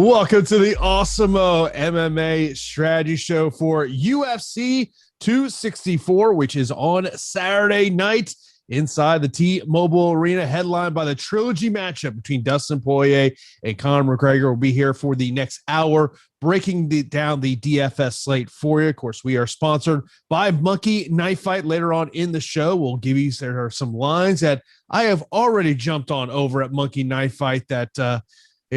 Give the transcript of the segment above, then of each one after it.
Welcome to the Awesemo MMA strategy show for UFC 264, which is on Saturday night inside the T-Mobile Arena, headlined by the trilogy matchup between Dustin Poirier and Conor McGregor. Will be here for the next hour, breaking down the DFS slate for you. Of course, we are sponsored by Monkey Knife Fight. Later on in the show, we'll give you there are some lines that I have already jumped on over at Monkey Knife Fight that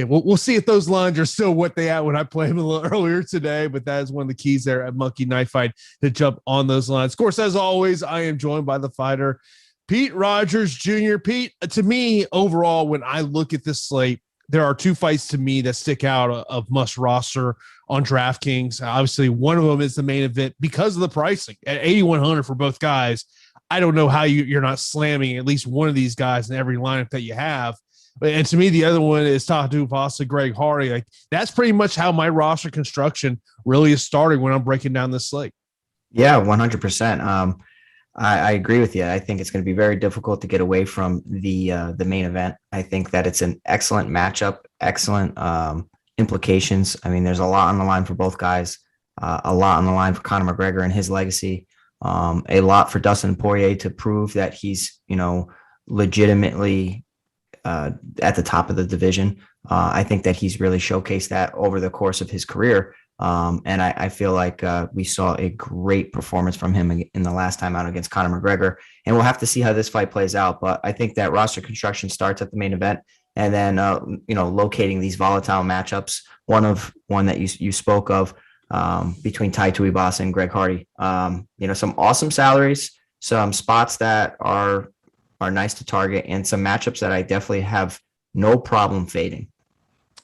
we'll see if those lines are still what they had when I played them a little earlier today, but that is one of the keys there at Monkey Knife Fight to jump on those lines. Of course, as always, I am joined by the fighter, Pete Rogers Jr. Pete, to me, overall, when I look at this slate, there are two fights to me that stick out of must roster on DraftKings. Obviously, one of them is the main event because of the pricing at 8,100 for both guys. I don't know how you're not slamming at least one of these guys in every lineup that you have. And to me, the other one is Tatu Vasa, Greg Hardy. Like, that's pretty much how my roster construction really is starting when I'm breaking down this slate. Yeah, 100%. I agree with you. I think it's going to be very difficult to get away from the main event. I think that it's an excellent matchup, excellent implications. I mean, there's a lot on the line for both guys, a lot on the line for Conor McGregor and his legacy, a lot for Dustin Poirier to prove that he's, legitimately at the top of the division. I think that he's really showcased that over the course of his career. And I feel like we saw a great performance from him in the last time out against Conor McGregor. And we'll have to see how this fight plays out. But I think that roster construction starts at the main event and then, locating these volatile matchups. One that you spoke of between Tai Tuivasa and Greg Hardy. Some awesome salaries, some spots that are nice to target, and some matchups that I definitely have no problem fading.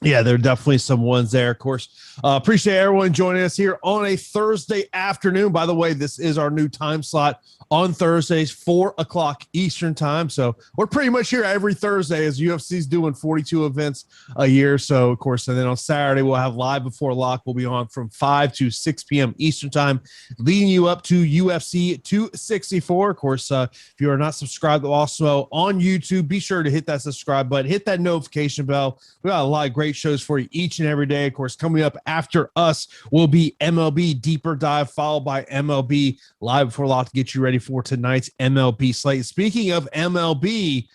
Yeah, there are definitely some ones there. Of course, appreciate everyone joining us here on a Thursday afternoon. By the way, this is our new time slot on Thursdays, 4:00 Eastern time. So we're pretty much here every Thursday as UFC's doing 42 events a year. So, of course, and then on Saturday, we'll have Live Before Lock. We'll be on from 5 to 6 p.m. Eastern time, leading you up to UFC 264. Of course, if you are not subscribed to Awesemo on YouTube, be sure to hit that subscribe button, hit that notification bell. We got a lot of great shows for you each and every day. Of course, coming up after us will be MLB Deeper Dive, followed by MLB Live Before Lock to get you ready for tonight's MLB slate. Speaking of MLB,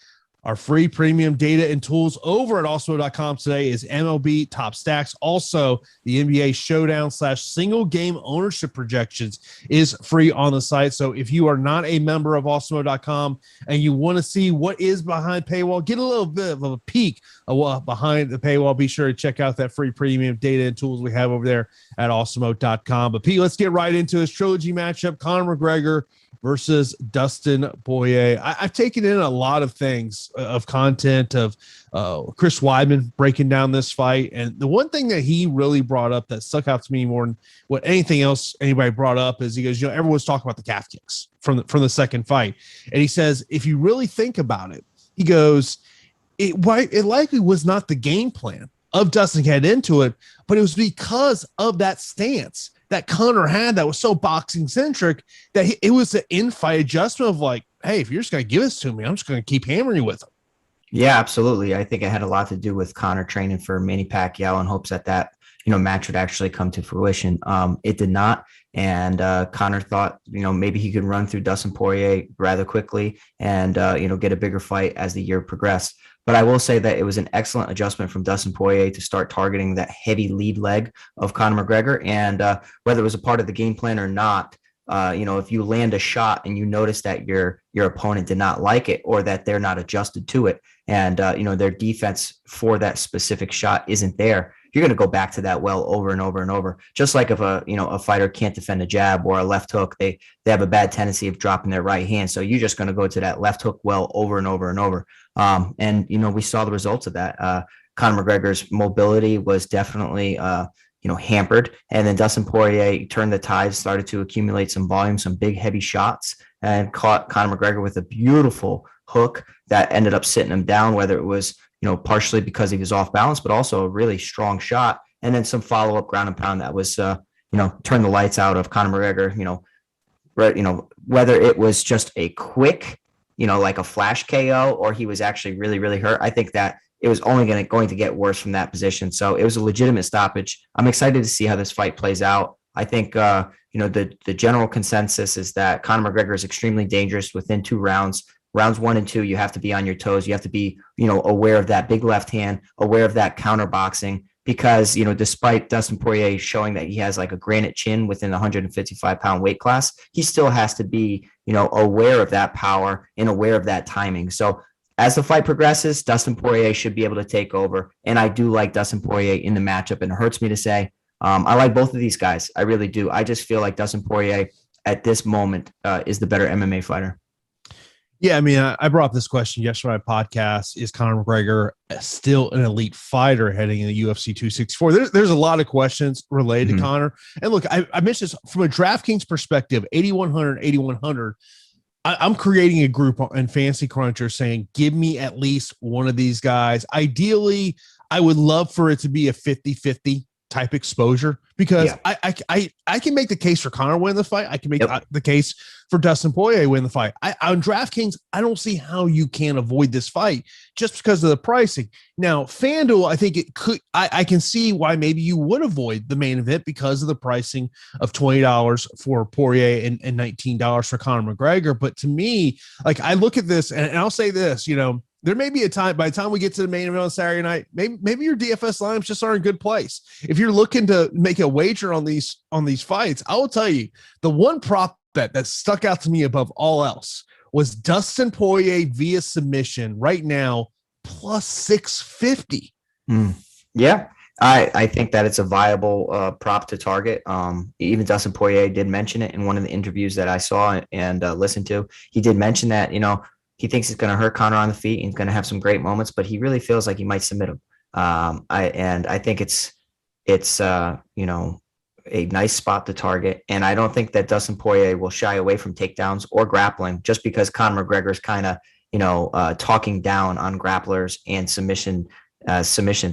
our free premium data and tools over at Awesemo.com today is MLB Top Stacks. Also, the NBA Showdown / single game ownership projections is free on the site. So if you are not a member of Awesemo.com and you want to see what is behind paywall, get a little bit of a peek of what behind the paywall, be sure to check out that free premium data and tools we have over there at Awesemo.com. But Pete, let's get right into this trilogy matchup. Conor McGregor versus Dustin Poirier. I've taken in a lot of things of content of Chris Weidman breaking down this fight. And the one thing that he really brought up that stuck out to me more than what anything else anybody brought up is he goes, everyone's talking about the calf kicks from the second fight. And he says, if you really think about it, he goes, it likely was not the game plan of Dustin heading into it, but it was because of that stance that Conor had that was so boxing centric that it was an in-fight adjustment of like, hey, if you're just going to give this to me, I'm just going to keep hammering you with it. Yeah, absolutely. I think it had a lot to do with Conor training for Manny Pacquiao in hopes that match would actually come to fruition. It did not. And Conor thought, maybe he could run through Dustin Poirier rather quickly and, get a bigger fight as the year progressed. But I will say that it was an excellent adjustment from Dustin Poirier to start targeting that heavy lead leg of Conor McGregor. And whether it was a part of the game plan or not, if you land a shot and you notice that your opponent did not like it or that they're not adjusted to it and, their defense for that specific shot isn't there, you're going to go back to that well over and over and over. Just like if a fighter can't defend a jab or a left hook, they have a bad tendency of dropping their right hand. So you're just going to go to that left hook well over and over and over. And we saw the results of that. Conor McGregor's mobility was definitely, hampered. And then Dustin Poirier turned the tide, started to accumulate some volume, some big, heavy shots, and caught Conor McGregor with a beautiful hook that ended up sitting him down, whether it was, partially because he was off balance, but also a really strong shot. And then some follow-up ground and pound that was, turn the lights out of Conor McGregor, whether it was just a quick, like a flash KO or he was actually really, really hurt. I think that it was only going to get worse from that position. So it was a legitimate stoppage. I'm excited to see how this fight plays out. I think, the general consensus is that Conor McGregor is extremely dangerous within 2 rounds. Rounds 1 and 2, you have to be on your toes. You have to be, aware of that big left hand, aware of that counter boxing, because, despite Dustin Poirier showing that he has like a granite chin within the 155-pound weight class, he still has to be, aware of that power and aware of that timing. So as the fight progresses, Dustin Poirier should be able to take over. And I do like Dustin Poirier in the matchup, and it hurts me to say, I like both of these guys. I really do. I just feel like Dustin Poirier at this moment is the better MMA fighter. Yeah, I mean, I brought up this question yesterday on my podcast. Is Conor McGregor still an elite fighter heading into UFC 264? There's a lot of questions related to Conor. And look, I mentioned this from a DraftKings perspective, 8,100, 8,100. I'm creating a group in Fantasy Cruncher saying, give me at least one of these guys. Ideally, I would love for it to be a 50-50 type exposure, because I can make the case for Conor win the fight. I can make the case for Dustin Poirier win the fight. On DraftKings, I don't see how you can avoid this fight just because of the pricing. Now, FanDuel, I think it could. I can see why maybe you would avoid the main event because of the pricing of $20 for Poirier and $19 for Conor McGregor. But to me, like, I look at this and I'll say this, there may be a time by the time we get to the main event on Saturday night, maybe your DFS lineups just aren't in a good place. If you're looking to make a wager on these fights, I will tell you the one prop bet that stuck out to me above all else was Dustin Poirier via submission right now plus 650. Yeah, I think that it's a viable prop to target. Even Dustin Poirier did mention it in one of the interviews that I saw and listened to. He did mention that, he thinks it's going to hurt Conor on the feet and he's going to have some great moments, but he really feels like he might submit him. I think it's a nice spot to target. And I don't think that Dustin Poirier will shy away from takedowns or grappling just because Conor McGregor is kind of, talking down on grapplers and submission.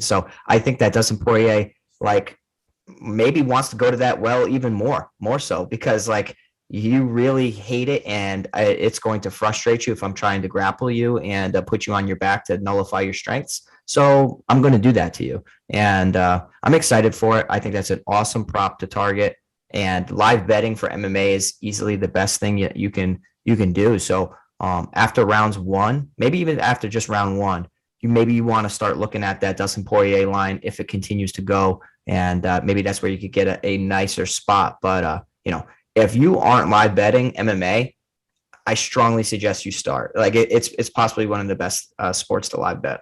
So I think that Dustin Poirier, like, maybe wants to go to that well even more so, because like, you really hate it, and it's going to frustrate you if I'm trying to grapple you and put you on your back to nullify your strengths. So I'm going to do that to you, and I'm excited for it. I think that's an awesome prop to target, and live betting for MMA is easily the best thing you can do. So after rounds 1, maybe even after just round 1, you want to start looking at that Dustin Poirier line if it continues to go, and maybe that's where you could get a nicer spot. But if you aren't live betting MMA, I strongly suggest you start. Like, it's possibly one of the best sports to live bet.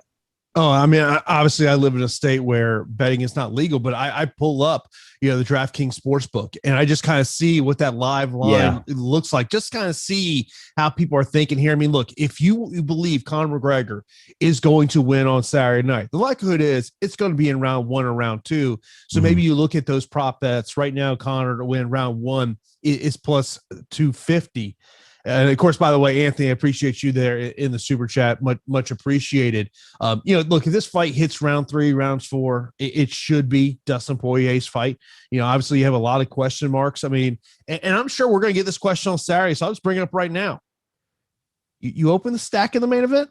Oh, I mean, obviously I live in a state where betting is not legal, but I pull up, the DraftKings Sportsbook, and I just kind of see what that live line looks like. Just kind of see how people are thinking here. I mean, look, if you believe Conor McGregor is going to win on Saturday night, the likelihood is it's going to be in round 1 or round 2. So maybe you look at those prop bets right now. Conor to win round 1 is plus 250. And of course, by the way, Anthony, I appreciate you there in the super chat. Much appreciated. Look, if this fight hits round 3, rounds 4, it should be Dustin Poirier's fight. Obviously you have a lot of question marks. I mean, and I'm sure we're going to get this question on Saturday, so I'll just bring it up right now. You open the stack in the main event?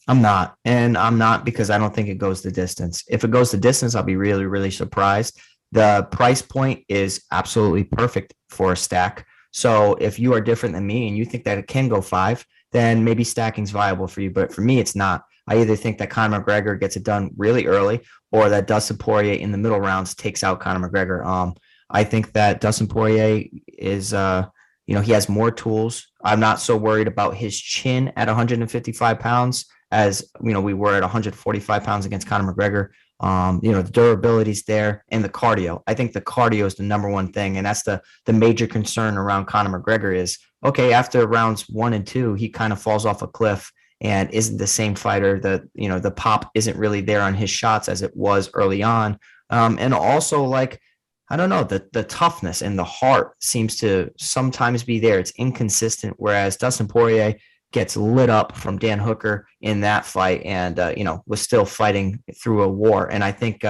I'm not. And I'm not because I don't think it goes the distance. If it goes the distance, I'll be really, really surprised. The price point is absolutely perfect for a stack. So if you are different than me and you think that it can go 5, then maybe stacking's viable for you. But for me, it's not. I either think that Conor McGregor gets it done really early, or that Dustin Poirier in the middle rounds takes out Conor McGregor. I think that Dustin Poirier is, he has more tools. I'm not so worried about his chin at 155 pounds as, we were at 145 pounds against Conor McGregor. The durability's there, and the cardio. I think the cardio is the number one thing, and that's the major concern around Conor McGregor is, okay, after rounds 1 and 2, he kind of falls off a cliff and isn't the same fighter. The pop isn't really there on his shots as it was early on. And also, like, I don't know, the toughness and the heart seems to sometimes be there. It's inconsistent, whereas Dustin Poirier gets lit up from Dan Hooker in that fight and, was still fighting through a war. And I think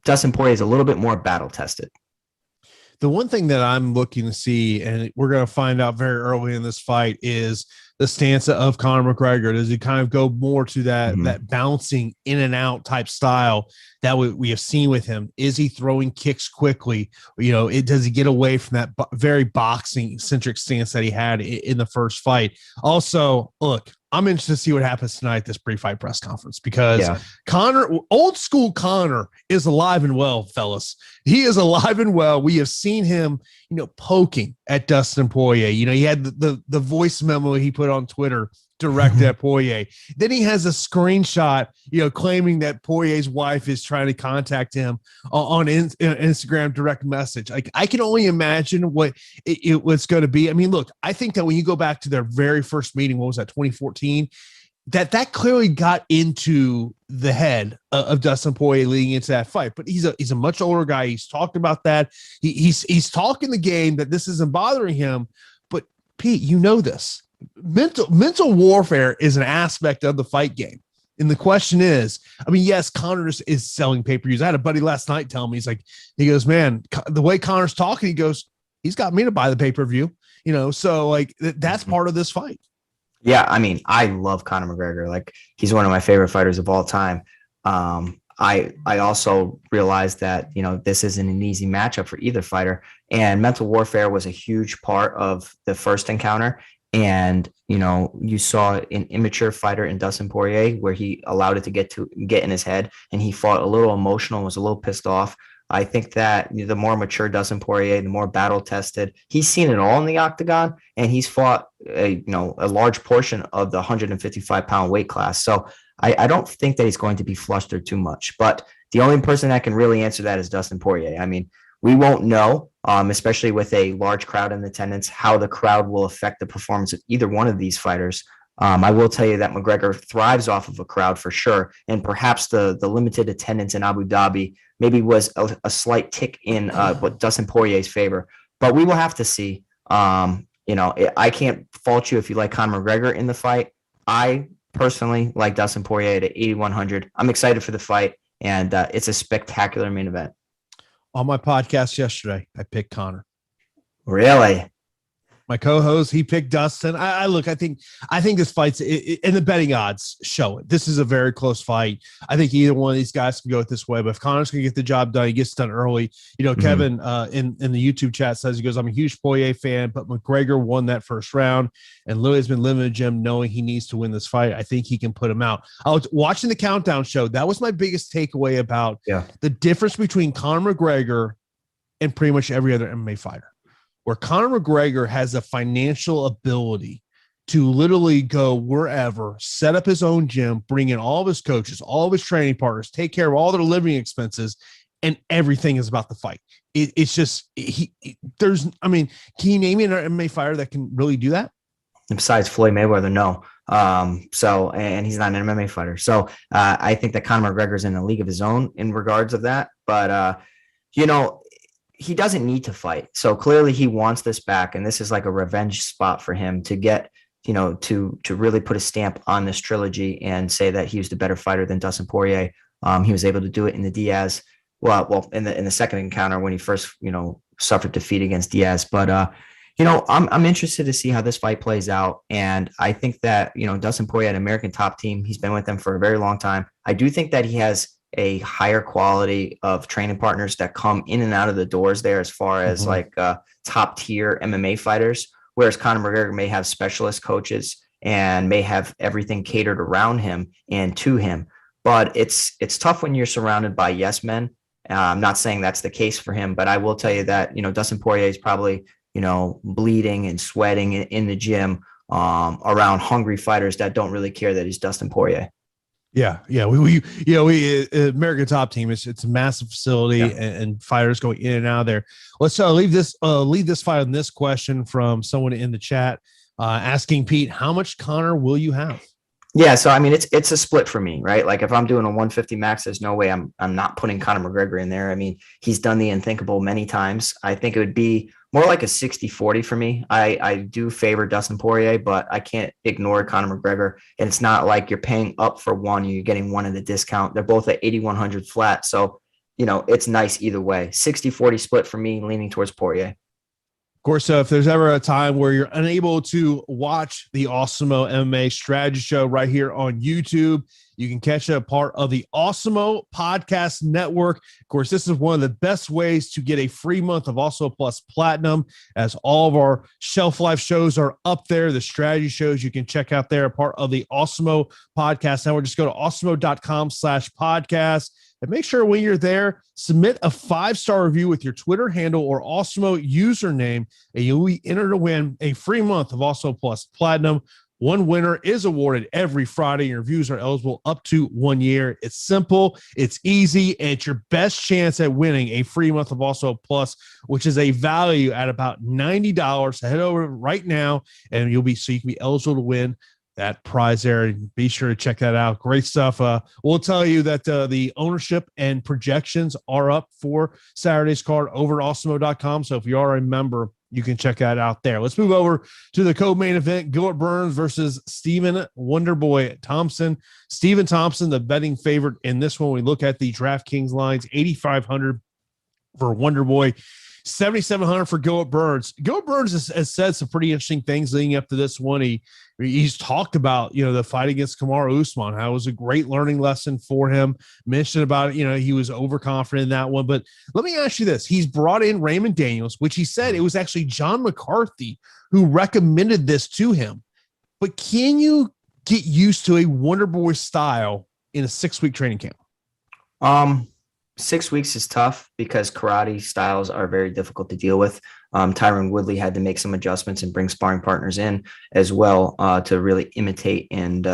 Dustin Poirier is a little bit more battle tested. The one thing that I'm looking to see, and we're going to find out very early in this fight, is the stance of Conor McGregor. Does he kind of go more to that bouncing in and out type style that we have seen with him? Is he throwing kicks quickly? Does he get away from that very boxing centric stance that he had in the first fight? Also, look, I'm interested to see what happens tonight at this pre-fight press conference, because Conor, old school Conor, is alive and well, fellas. He is alive and well. We have seen him, poking at Dustin Poirier. He had the voice memo he put on Twitter directed at Poirier. Then he has a screenshot, claiming that Poirier's wife is trying to contact him on Instagram direct message. Like, I can only imagine what it was going to be. I mean, look, I think that when you go back to their very first meeting, what was that, 2014, that clearly got into the head of Dustin Poirier leading into that fight. But he's a much older guy. He's talked about that. He's talking the game, that this isn't bothering him. But Pete, this. Mental warfare is an aspect of the fight game. And the question is, yes, Conor is selling pay-per-views. I had a buddy last night tell me, he goes, man, the way Conor's talking, he goes, he's got me to buy the pay-per-view, so like that's part of this fight. Yeah. I love Conor McGregor. Like, he's one of my favorite fighters of all time. I also realized that, this isn't an easy matchup for either fighter, and mental warfare was a huge part of the first encounter. And, you saw an immature fighter in Dustin Poirier, where he allowed it to get in his head, and he fought a little emotional, was a little pissed off. I think that the more mature Dustin Poirier, the more battle tested, he's seen it all in the octagon, and he's fought a large portion of the 155-pound weight class. So I don't think that he's going to be flustered too much, but the only person that can really answer that is Dustin Poirier. We won't know, especially with a large crowd in attendance, how the crowd will affect the performance of either one of these fighters. I will tell you that McGregor thrives off of a crowd for sure, and perhaps the limited attendance in Abu Dhabi maybe was a slight tick in Dustin Poirier's favor. But we will have to see. I can't fault you if you like Conor McGregor in the fight. I personally like Dustin Poirier at 8,100. I'm excited for the fight, and it's a spectacular main event. On my podcast yesterday, I picked Conor. Really? My co-host, he picked Dustin. I think this fight's and the betting odds show it. This is a very close fight. I think either one of these guys can go it this way. But if Conor's going to get the job done, he gets done early. Kevin in the YouTube chat says, he goes, I'm a huge Poirier fan, but McGregor won that first round, and Louis has been living in the gym knowing he needs to win this fight. I think he can put him out. I was watching the countdown show. That was my biggest takeaway about the difference between Conor McGregor and pretty much every other MMA fighter, where Conor McGregor has a financial ability to literally go wherever, set up his own gym, bring in all of his coaches, all of his training partners, take care of all their living expenses, and everything is about the fight. It's just, can you name me an MMA fighter that can really do that? Besides Floyd Mayweather, no. And he's not an MMA fighter. So I think that Conor McGregor is in a league of his own in regards of that. But, he doesn't need to fight. So clearly he wants this back. And this is like a revenge spot for him to get, to really put a stamp on this trilogy and say that he was the better fighter than Dustin Poirier. He was able to do it in the Diaz. Well, in the second encounter when he first, suffered defeat against Diaz. But, I'm interested to see how this fight plays out. And I think that, Dustin Poirier, an American top team, he's been with them for a very long time. I do think that he has a higher quality of training partners that come in and out of the doors there, as far as top tier MMA fighters, whereas Conor McGregor may have specialist coaches and may have everything catered around him and to him. But it's tough when you're surrounded by yes men. I'm not saying that's the case for him, but I will tell you that, Dustin Poirier is probably, bleeding and sweating in the gym around hungry fighters that don't really care that he's Dustin Poirier. Yeah. We American Top Team. It's a massive facility, and fighters going in and out of there. Let's leave this fight on this question from someone in the chat asking Pete, how much Conor will you have? Yeah, so it's a split for me, right? Like, if I'm doing a 150 max, there's no way I'm not putting Conor McGregor in there. He's done the unthinkable many times. I think it would be more like a 60-40 for me. I do favor Dustin Poirier, but I can't ignore Conor McGregor. And it's not like you're paying up for one and you're getting one at a discount. They're both at 8,100 flat. So, it's nice either way. 60-40 split for me, leaning towards Poirier. Of course, if there's ever a time where you're unable to watch the Awesemo MMA strategy show right here on YouTube, you can catch a part of the Awesemo podcast network. Of course, this is one of the best ways to get a free month of Awesemo Plus Platinum, as all of our shelf life shows are up there. The strategy shows you can check out there, a part of the Awesemo podcast network. Just go to awesemo.com/podcast. And make sure when you're there, submit a 5-star review with your Twitter handle or Awesemo username, and you'll be entered to win a free month of Awesemo Plus Platinum. One winner is awarded every Friday. Your reviews are eligible up to 1 year. It's simple, it's easy, and it's your best chance at winning a free month of Awesemo Plus, which is a value at about $90. So head over right now, and you can be eligible to win that prize there. Be sure to check that out. Great stuff. We'll tell you that the ownership and projections are up for Saturday's card over at awesemo.com. So if you are a member, you can check that out there. Let's move over to the co-main event. Gilbert Burns versus Stephen Wonderboy Thompson. Stephen Thompson, the betting favorite in this one. We look at the DraftKings lines, 8,500 for Wonderboy, 7,700 for Gilbert Burns. Gilbert Burns has said some pretty interesting things leading up to this one. He's talked about, the fight against Kamaru Usman, how it was a great learning lesson for him. Mentioned about it, he was overconfident in that one. But let me ask you this. He's brought in Raymond Daniels, which he said it was actually John McCarthy who recommended this to him. But can you get used to a Wonderboy style in a 6-week training camp? 6 weeks is tough because karate styles are very difficult to deal with. Tyron Woodley had to make some adjustments and bring sparring partners in as well to really imitate and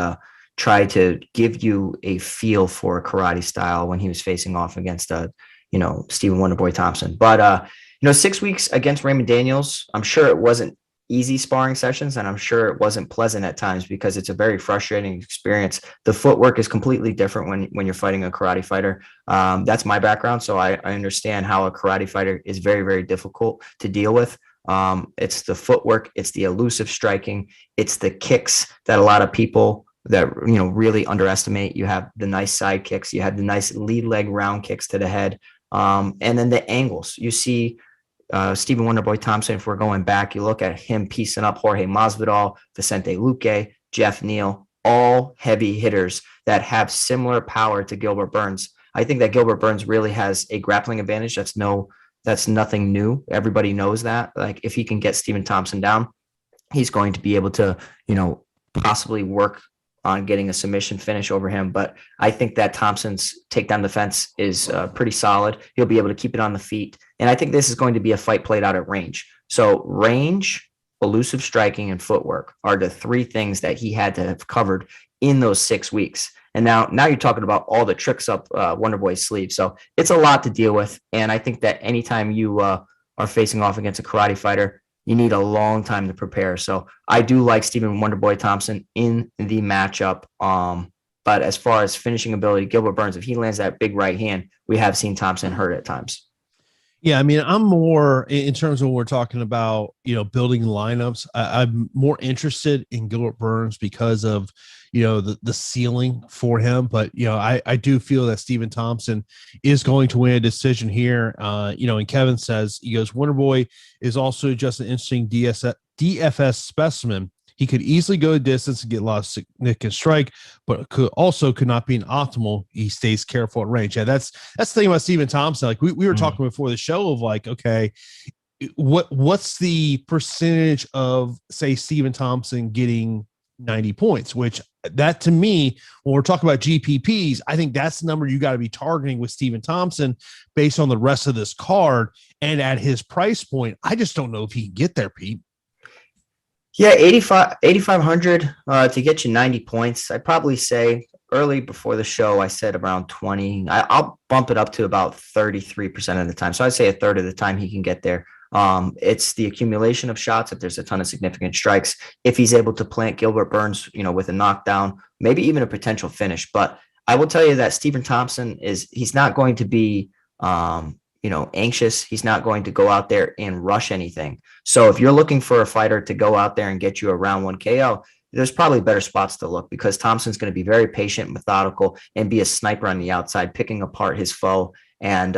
try to give you a feel for a karate style when he was facing off against, Stephen Wonderboy Thompson. But, 6 weeks against Raymond Daniels, I'm sure it wasn't easy sparring sessions, and I'm sure it wasn't pleasant at times because it's a very frustrating experience. The footwork is completely different when you're fighting a karate fighter. That's my background, so I understand how a karate fighter is very, very difficult to deal with. It's the footwork, it's the elusive striking, it's the kicks that a lot of people that really underestimate. You have the nice side kicks, you have the nice lead leg round kicks to the head, and then the angles. You see Stephen Wonderboy Thompson, if we're going back, you look at him piecing up Jorge Masvidal, Vicente Luque, Jeff Neal, all heavy hitters that have similar power to Gilbert Burns. I think that Gilbert Burns really has a grappling advantage. That's nothing new. Everybody knows that. Like, if he can get Stephen Thompson down, he's going to be able to, possibly work on getting a submission finish over him. But I think that Thompson's takedown defense is pretty solid. He'll be able to keep it on the feet. And I think this is going to be a fight played out at range. So range, elusive striking, and footwork are the 3 things that he had to have covered in those 6 weeks. And now you're talking about all the tricks up Wonderboy's sleeve. So it's a lot to deal with. And I think that anytime you are facing off against a karate fighter, you need a long time to prepare. So I do like Stephen Wonderboy Thompson in the matchup. But as far as finishing ability, Gilbert Burns, if he lands that big right hand, we have seen Thompson hurt at times. Yeah, I mean, I'm more in terms of when we're talking about, building lineups. I'm more interested in Gilbert Burns because of, the ceiling for him. But, I do feel that Stephen Thompson is going to win a decision here. And Kevin says, he goes, Wonderboy is also just an interesting DFS specimen. He could easily go a distance and get a lot of significant strike, but could not be an optimal. He stays careful at range. Yeah, that's the thing about Stephen Thompson. Like we were talking before the show of like, okay, what's the percentage of, say, Stephen Thompson getting 90 points, which that to me, when we're talking about GPPs, I think that's the number you got to be targeting with Stephen Thompson based on the rest of this card and at his price point. I just don't know if he can get there, Pete. Yeah, 8,500 to get you 90 points. I'd probably say early before the show, I said around 20. I'll bump it up to about 33% of the time. So I'd say a third of the time he can get there. It's the accumulation of shots. If there's a ton of significant strikes, if he's able to plant Gilbert Burns, with a knockdown, maybe even a potential finish. But I will tell you that Stephen Thompson he's not going to be, anxious. He's not going to go out there and rush anything. So if you're looking for a fighter to go out there and get you a round 1 KO, there's probably better spots to look because Thompson's going to be very patient, methodical, and be a sniper on the outside, picking apart his foe. And,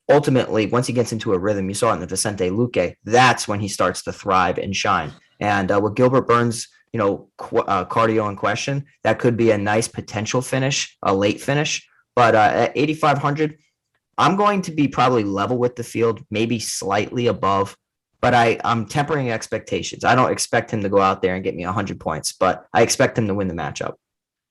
ultimately, once he gets into a rhythm, you saw it in the Vicente Luque, that's when he starts to thrive and shine. And with Gilbert Burns, cardio in question, that could be a nice potential finish, a late finish. But at 8,500, I'm going to be probably level with the field, maybe slightly above, but I'm tempering expectations. I don't expect him to go out there and get me 100 points, but I expect him to win the matchup.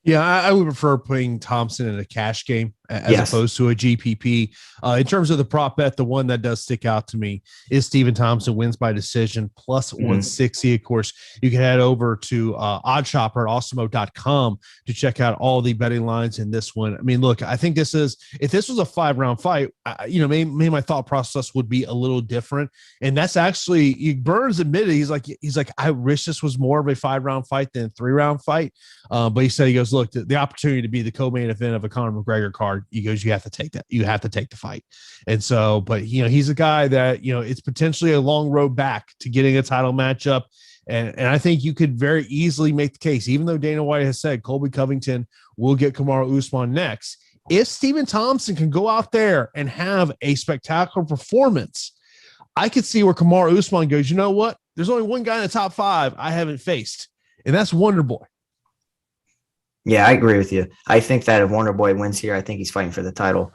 Yeah, I would prefer putting Thompson in a cash game as opposed to a GPP. In terms of the prop bet, the one that does stick out to me is Stephen Thompson wins by decision plus 160. Of course, you can head over to OddShopper at Awesemo.com to check out all the betting lines in this one. I mean, look, I think if this was a 5-round fight, maybe my thought process would be a little different. And that's actually, Burns admitted, he's like, I wish this was more of a 5-round fight than a 3-round fight. But he said, he goes, look, the opportunity to be the co-main event of a Conor McGregor card, he goes, you have to take that. You have to take the fight. And so, but he's a guy that, it's potentially a long road back to getting a title matchup. And I think you could very easily make the case, even though Dana White has said Colby Covington will get Kamaru Usman next. If Stephen Thompson can go out there and have a spectacular performance, I could see where Kamaru Usman goes, you know what? There's only one guy in the top 5 I haven't faced, and that's Wonder Boy. Yeah, I agree with you. I think that if Wonder Boy wins here, I think he's fighting for the title.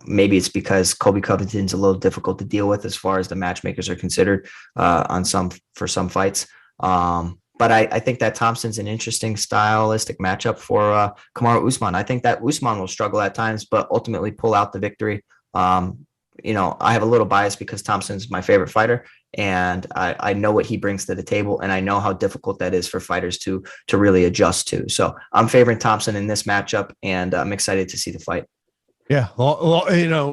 Maybe it's because Colby Covington's a little difficult to deal with as far as the matchmakers are considered for some fights. But I think that Thompson's an interesting stylistic matchup for Kamaru Usman. I think that Usman will struggle at times, but ultimately pull out the victory. I have a little bias because Thompson's my favorite fighter, and I know what he brings to the table, and I know how difficult that is for fighters to really adjust to. So I'm favoring Thompson in this matchup, and I'm excited to see the fight. Yeah, well,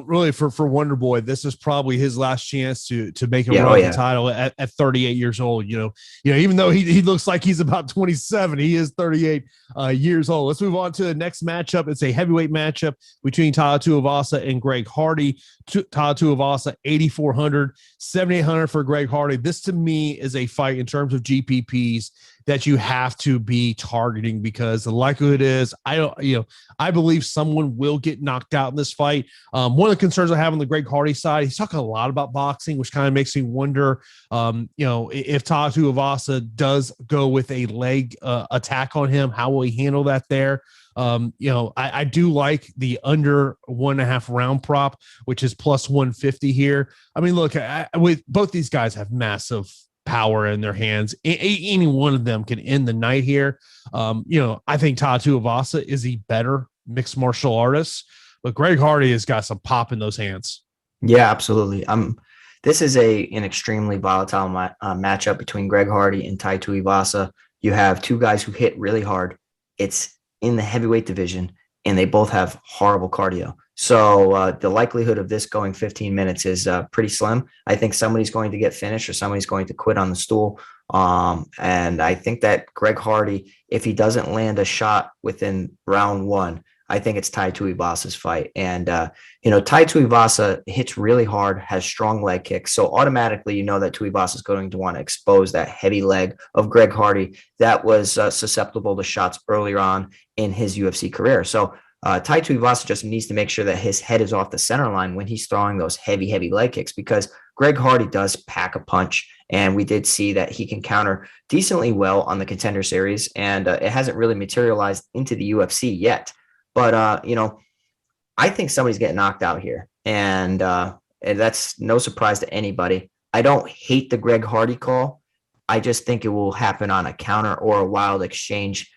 really for Wonder Boy, this is probably his last chance to make a run at the title at 38 years old. Even though he looks like he's about 27, he is 38 years old. Let's move on to the next matchup. It's a heavyweight matchup between Tai Tuivasa and Greg Hardy. Tai Tuivasa 8,400, 7,800 for Greg Hardy. This to me is a fight in terms of GPPs that you have to be targeting, because the likelihood is I believe someone will get knocked out in this fight. One of the concerns I have on the Greg Hardy side, he's talking a lot about boxing, which kind of makes me wonder, if Tai Tuivasa does go with a leg attack on him, how will he handle that there? I do like the under 1.5 round prop, which is plus 150 here. I mean, look, with both these guys have massive power in their hands. Any one of them can end the night here. I think Tai Tuivasa is the better mixed martial artist, but Greg Hardy has got some pop in those hands. Yeah, absolutely. This is an extremely volatile matchup between Greg Hardy and Tai Tuivasa. You have two guys who hit really hard. It's in the heavyweight division, and they both have horrible cardio. So the likelihood of this going 15 minutes is pretty slim. I think somebody's going to get finished or somebody's going to quit on the stool. And I think that Greg Hardy, if he doesn't land a shot within round 1, I think it's Tai Tuivasa's fight. And, Tai Tuivasa hits really hard, has strong leg kicks. So automatically, that Tuivasa is going to want to expose that heavy leg of Greg Hardy that was susceptible to shots earlier on in his UFC career. So Tai Tuivasa just needs to make sure that his head is off the center line when he's throwing those heavy, heavy leg kicks, because Greg Hardy does pack a punch. And we did see that he can counter decently well on the Contender Series. And it hasn't really materialized into the UFC yet. But, I think somebody's getting knocked out here. And that's no surprise to anybody. I don't hate the Greg Hardy call. I just think it will happen on a counter or a wild exchange.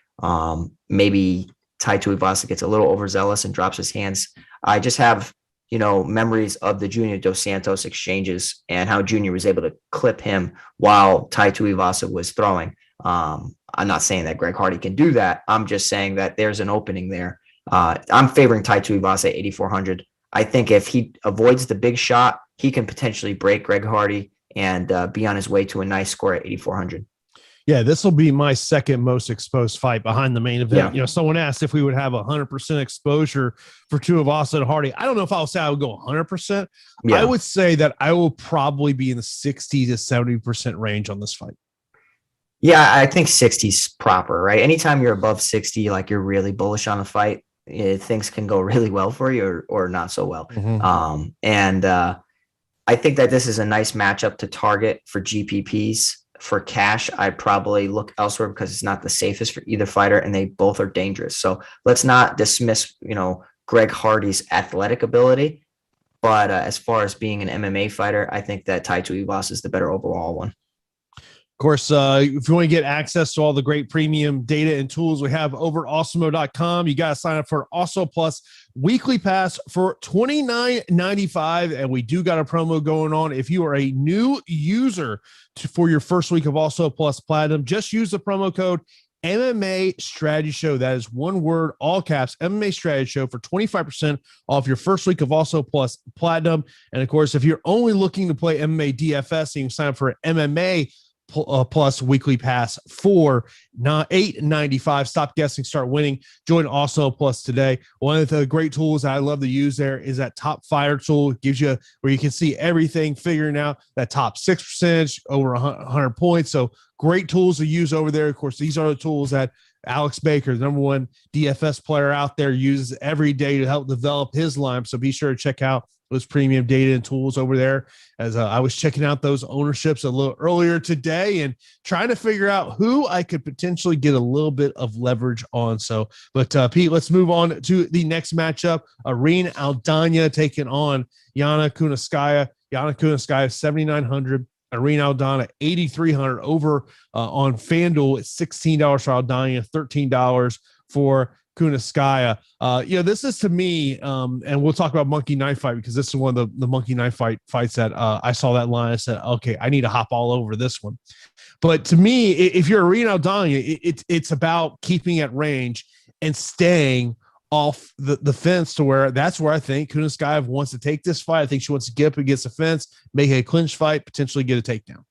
Maybe Tai Tuivasa gets a little overzealous and drops his hands. I just have, memories of the Junior Dos Santos exchanges and how Junior was able to clip him while Tai Tuivasa was throwing. I'm not saying that Greg Hardy can do that. I'm just saying that there's an opening there. I'm favoring Tai Tuivasa at 8,400. I think if he avoids the big shot, he can potentially break Greg Hardy and be on his way to a nice score at 8,400. Yeah, this will be my second most exposed fight behind the main event. Yeah. Someone asked if we would have 100% exposure for Tuivasa and Hardy. I don't know if I'll say I would go 100%. Yeah. I would say that I will probably be in the 60 to 70% range on this fight. Yeah, I think 60 is proper, right? Anytime you're above 60, like you're really bullish on the fight, things can go really well for you or not so well. And I think that this is a nice matchup to target for GPPs. For cash, I'd probably look elsewhere because it's not the safest for either fighter, and they both are dangerous. So let's not dismiss, Greg Hardy's athletic ability, but as far as being an MMA fighter, I think that Tai Tuivasa is the better overall one. Of course, if you want to get access to all the great premium data and tools we have over at Awesemo.com, you got to sign up for Awesemo Plus weekly pass for $29.95. And we do got a promo going on. If you are a new user for your first week of Awesemo Plus Platinum, just use the promo code MMA Strategy Show. That is one word, all caps, MMA Strategy Show, for 25% off your first week of Awesemo Plus Platinum. And of course, if you're only looking to play MMA DFS, you can sign up for MMA Plus weekly pass for $8.95. Stop guessing, start winning. Join Awesemo Plus today. One of the great tools I love to use there is that top fighter tool. It gives you where you can see everything, figuring out that top 6% over 100 points. So great tools to use over there. Of course, these are the tools that Alex Baker, the number one DFS player out there, uses every day to help develop his line. So be sure to check out those premium data and tools over there. As I was checking out those ownerships a little earlier today and trying to figure out who I could potentially get a little bit of leverage on. So, but Pete, let's move on to the next matchup. Irene Aldana taking on Yana Kunitskaya. Yana Kunitskaya 7,900. Irene Aldana 8,300 over on FanDuel. It's $16 for Aldana, $13 for Kunitskaya. This is to me, and we'll talk about Monkey Knife Fight because this is one of the Monkey Knife fights that I saw that line. I said, okay, I need to hop all over this one. But to me, if you're Irene Aldana, it's about keeping at range and staying off the fence to where that's where I think Kunitskaya wants to take this fight. I think she wants to get up against the fence, make a clinch fight, potentially get a takedown.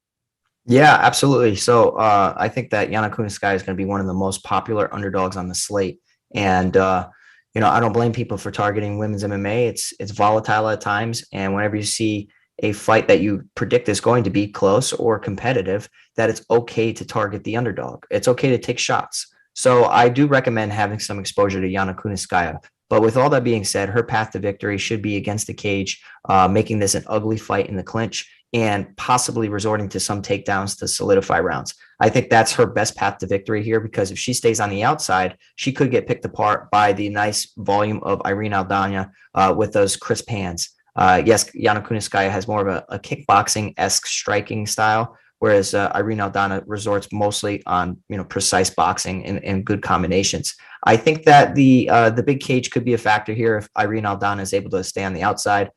Yeah, absolutely. So I think that Yana Kunitskaya is going to be one of the most popular underdogs on the slate. And, I don't blame people for targeting women's MMA. It's volatile at times. And whenever you see a fight that you predict is going to be close or competitive, that it's okay to target the underdog. It's okay to take shots. So I do recommend having some exposure to Yana Kunitskaya. But with all that being said, her path to victory should be against the cage, making this an ugly fight in the clinch, and possibly resorting to some takedowns to solidify rounds. I think that's her best path to victory here, because if she stays on the outside, she could get picked apart by the nice volume of Irene Aldana with those crisp hands. Yes, Yana Kunitskaya has more of a kickboxing-esque striking style, whereas Irene Aldana resorts mostly on precise boxing and good combinations. I think that the big cage could be a factor here if Irene Aldana is able to stay on the outside,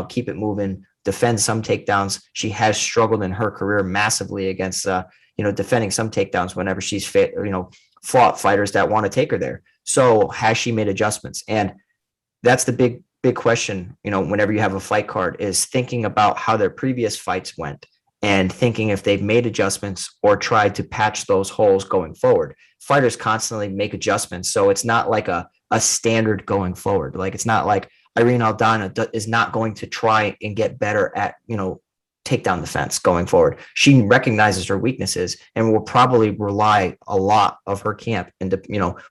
keep it moving, defend some takedowns. She has struggled in her career massively against defending some takedowns whenever she's fought fighters that want to take her there. So has she made adjustments? And that's the big question, whenever you have a fight card, is thinking about how their previous fights went and thinking if they've made adjustments or tried to patch those holes going forward. Fighters constantly make adjustments, so it's not like a standard going forward. Like, it's not like Irene Aldana is not going to try and get better at, takedown defense going forward. She recognizes her weaknesses and will probably rely a lot of her camp and,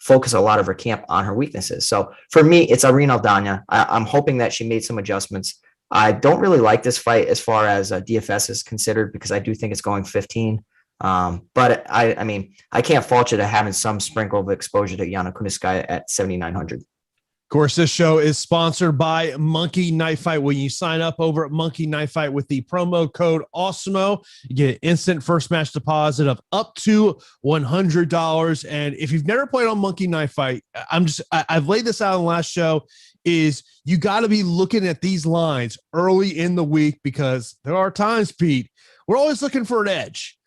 focus a lot of her camp on her weaknesses. So for me, it's Irene Aldana. I'm hoping that she made some adjustments. I don't really like this fight as far as DFS is considered, because I do think it's going 15. But I can't fault you to having some sprinkle of exposure to Yana Kunitskaya at 7,900. Of course, this show is sponsored by Monkey Knife Fight. When you sign up over at Monkey Knife Fight with the promo code Awesemo, you get an instant first match deposit of up to $100. And if you've never played on Monkey Knife Fight, I've laid this out on the last show, is you got to be looking at these lines early in the week, because there are times, Pete, we're always looking for an edge.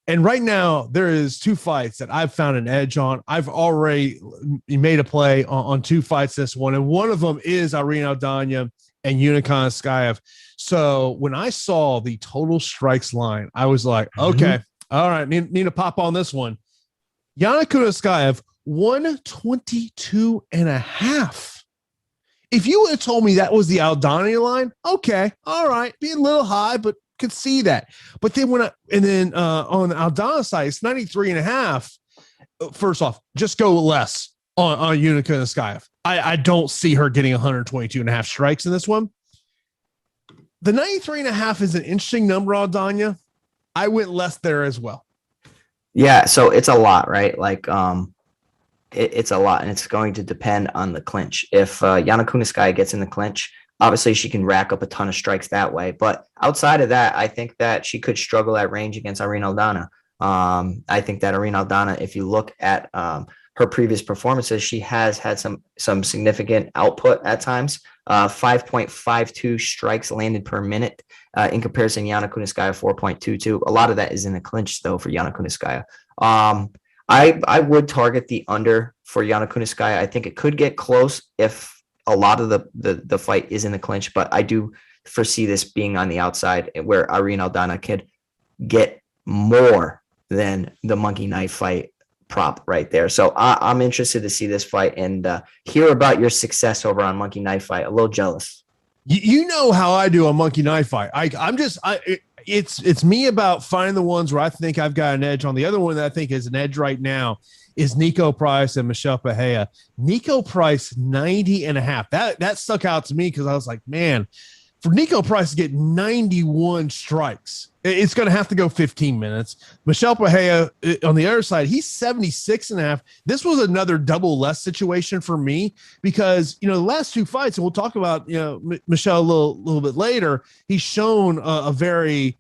And right now, there is two fights that I've found an edge on. I've already made a play on two fights this one, and one of them is Irene Aldana and Yana Kunitskaya. So when I saw the total strikes line, I was like, okay, all right, need to pop on this one. Yana Kunitskaya, 122.5. If you would have told me that was the Aldana line, okay, all right, be a little high, but could see that. But then on Aldana's side, it's 93.5. First off, just go less on Unica and Skyev. I don't see her getting 122.5 strikes in this one. The 93.5 is an interesting number, Aldana. I went less there as well. Yeah, so it's a lot, right? Like, it's a lot, and it's going to depend on the clinch. If Yana Kunitskaya gets in the clinch, obviously she can rack up a ton of strikes that way. But outside of that, I think that she could struggle at range against Irene Aldana. I think that Irene Aldana, if you look at her previous performances, she has had some significant output at times. 5.52 strikes landed per minute in comparison to Yana Kunitskaya, 4.22. A lot of that is in the clinch, though, for Yana Kunitskaya. I would target the under for Yana Kunitskaya. I think it could get close if a lot of the fight is in the clinch, but I do foresee this being on the outside where Irene Aldana could get more than the monkey knife fight prop right there. So I'm interested to see this fight and hear about your success over on Monkey Knife Fight. A little jealous. You know how I do a Monkey Knife Fight. It's me about finding the ones where I think I've got an edge on. The other one that I think is an edge right now is Niko Price and Michel Pereira. Niko Price 90.5. That stuck out to me because I was like, man, for Niko Price to get 91 strikes, it's going to have to go 15 minutes. Michel Pereira on the other side, he's 76.5. This was another double less situation for me because, the last two fights, and we'll talk about, Michel a little bit later, he's shown a very,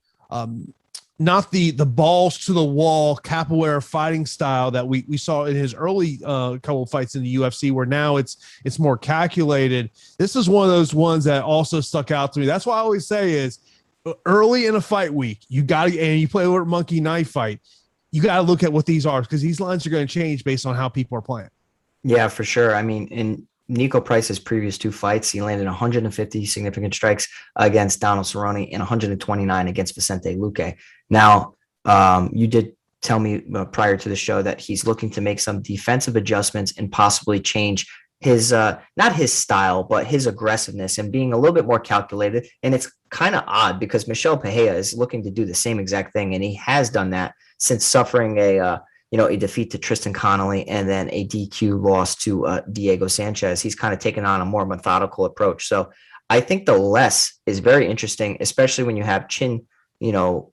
not the balls to the wall capoeira fighting style that we saw in his early couple of fights in the UFC, where now it's more calculated. This is one of those ones that also stuck out to me. That's why I always say is early in a fight week, you play over a Monkey Knife Fight, you got to look at what these are because these lines are going to change based on how people are playing. Yeah, for sure. I mean, in Niko Price's previous two fights, he landed 150 significant strikes against Donald Cerrone and 129 against Vicente Luque. Now, you did tell me prior to the show that he's looking to make some defensive adjustments and possibly change his, not his style, but his aggressiveness and being a little bit more calculated. And it's kind of odd because Michel Pereira is looking to do the same exact thing. And he has done that since suffering a defeat to Tristan Connolly and then a DQ loss to Diego Sanchez. He's kind of taken on a more methodical approach. So I think the less is very interesting, especially when you have chin,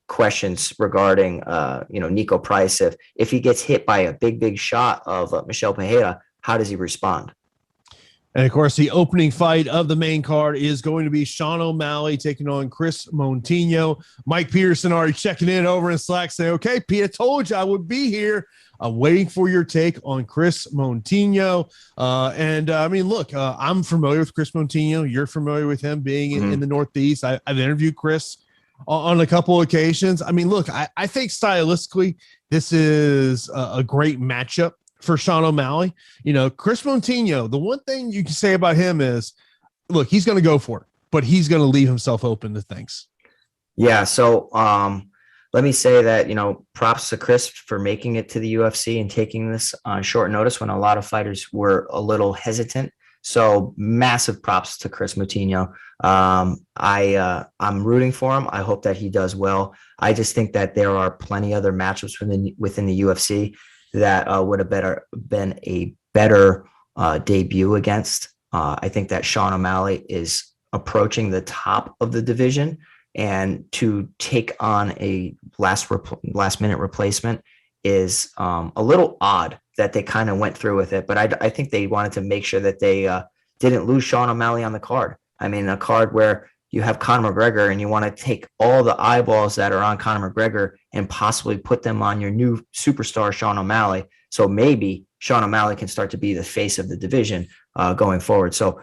questions regarding, Niko Price. If he gets hit by a big shot of Michel Pereira, how does he respond? And, of course, the opening fight of the main card is going to be Sean O'Malley taking on Chris Montinho. Mike Peterson already checking in over in Slack saying, okay, Pete, I told you I would be here. I'm waiting for your take on Chris Montinho. Look, I'm familiar with Chris Montinho. You're familiar with him being in the Northeast. I've interviewed Chris on a couple of occasions. I mean, look, I think stylistically this is a great matchup for Sean O'Malley. Chris Montinho, the one thing you can say about him is, look, he's going to go for it, but he's going to leave himself open to things. Yeah. So let me say that, props to Chris for making it to the UFC and taking this on short notice when a lot of fighters were a little hesitant. So massive props to Chris Montinho. I'm rooting for him. I hope that he does well. I just think that there are plenty other matchups within the UFC that would have been a better debut against. I think that Sean O'Malley is approaching the top of the division, and to take on a last minute replacement is a little odd that they kind of went through with it. But I think they wanted to make sure that they didn't lose Sean O'Malley on the card. I mean, a card where you have Conor McGregor and you want to take all the eyeballs that are on Conor McGregor and possibly put them on your new superstar, Sean O'Malley. So maybe Sean O'Malley can start to be the face of the division going forward. So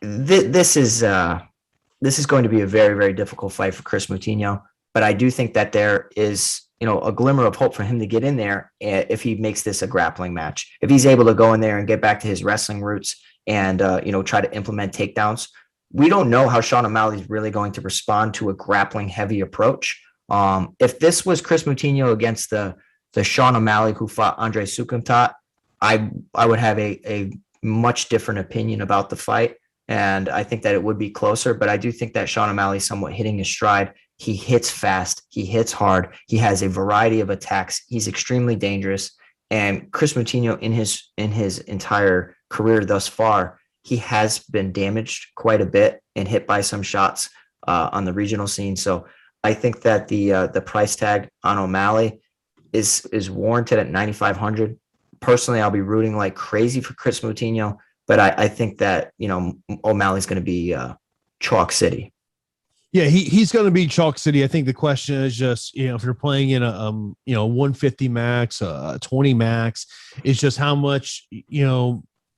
this is going to be a very, very difficult fight for Chris Montinho. But I do think that there is, a glimmer of hope for him to get in there if he makes this a grappling match. If he's able to go in there and get back to his wrestling roots and, try to implement takedowns. We don't know how Sean O'Malley is really going to respond to a grappling heavy approach. If this was Chris Montinho against the Sean O'Malley who fought Andre Sukumtat, I would have a much different opinion about the fight. And I think that it would be closer, but I do think that Sean O'Malley is somewhat hitting his stride He hits fast. He hits hard. He has a variety of attacks. He's extremely dangerous. And Chris Moutinho, in his entire career thus far, he has been damaged quite a bit and hit by some shots on the regional scene. So I think that the price tag on O'Malley is warranted at 9,500. Personally, I'll be rooting like crazy for Chris Moutinho, but I think that, O'Malley's going to be chalk city. Yeah, he's going to be chalk city. I think the question is just, if you're playing in a 150 max, 20 max, it's just how much,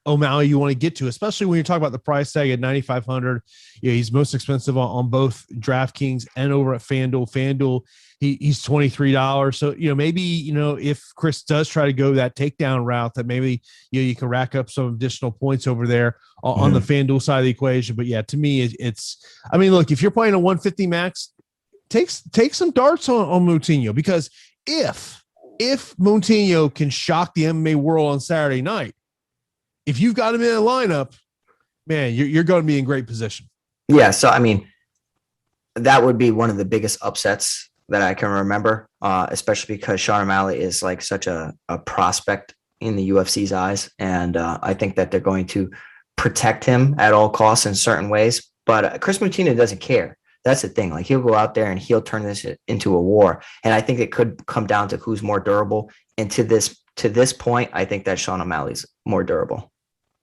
O'Malley you want to get to, especially when you're talking about the price tag at 9,500. He's most expensive on both DraftKings and over at FanDuel. FanDuel, he's $23. So, maybe, if Chris does try to go that takedown route, that maybe, you can rack up some additional points over there on the FanDuel side of the equation. But yeah, to me, look, if you're playing a 150 max, take some darts on Moutinho, because if Moutinho can shock the MMA world on Saturday night, if you've got him in a lineup, man, you're going to be in great position. Yeah. So, that would be one of the biggest upsets that I can remember, especially because Sean O'Malley is like such a prospect in the UFC's eyes. And I think that they're going to protect him at all costs in certain ways. But Chris Moutinho doesn't care. That's the thing. Like, he'll go out there and he'll turn this into a war. And I think it could come down to who's more durable. And to this point, I think that Sean O'Malley's more durable.